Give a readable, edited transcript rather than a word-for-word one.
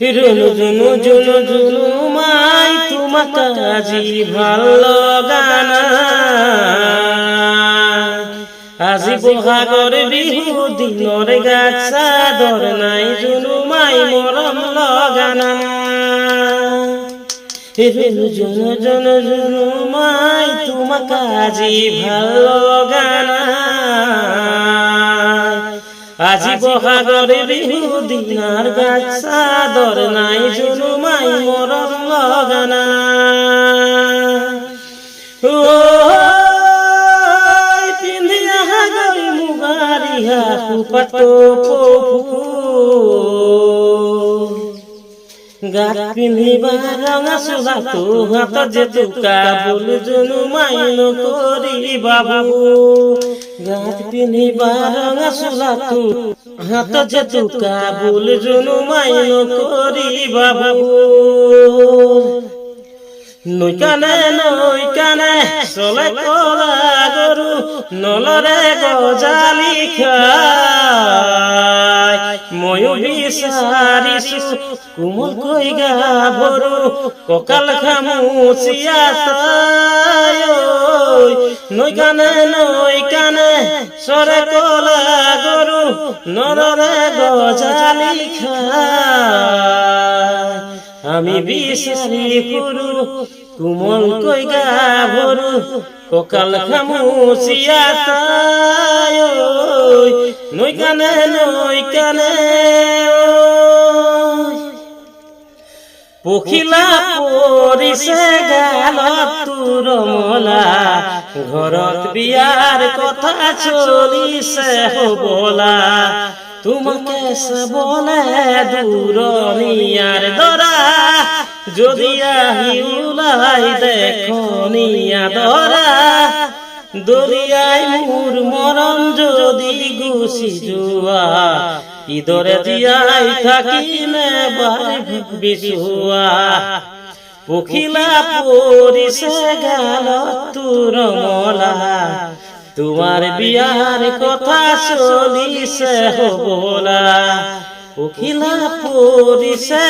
রুনু জুনু জুনু জুনু মাই তোমাকে আজি ভাল গানা আজি বহাগর বিহু দিনর গাছ চাদর নাই জুনু মাই মরম লগানা রুনু জুনু জুনু জুনু মাই তোমাকে আজি ভাল গানা আজি বহাগর বিহু দিনার গাছ চাদর নাই জুনু মাই মরম লগানা পিন্ধিয়া গই মুগারিয়া কুপাত গাত পিন্ধিবা রঙা চোলা তো হাত যে তুকা বল জুনু মাই নকরি বাবু গাত পিন্ধিবা রঙা চোলা তো হাত যে তুকা বল জুনু মাই নকরি বাবু নৈকানে নৈকানে চলে কলা গরু নলরে গজালি খাই ময়ো বিচাৰিছো কোমল কৈ গাভৰু কঁকাল খামুচিয়া তাই নৈকানে নৈকানে চৰে কলা গৰু নলৰে গজালি খাই আমি বিচাৰি ফুৰু কোমল কৈ গাভৰু কঁকাল খামুচিয়া তাই নৈকানে নৈকানে পখিলা পৰিছে গালত তোৰ মলা ঘৰত বিয়াৰ কথা চলিছে হবলা তোমাকে চাবলে দূৰণিয়াৰ দৰা যদি আহি ওলাই দেখনিয়া দৰা দৰিয়াই মোৰ মৰম যদি গুচি যোৱা ইদৰে জীয়াই থাকিমে বাৰে বিচুৱা পখিলা পৰিছে গালত তোৰ মলা তোমার বিয়ার কথা চলিছে হবলা পখিলা পৰিছে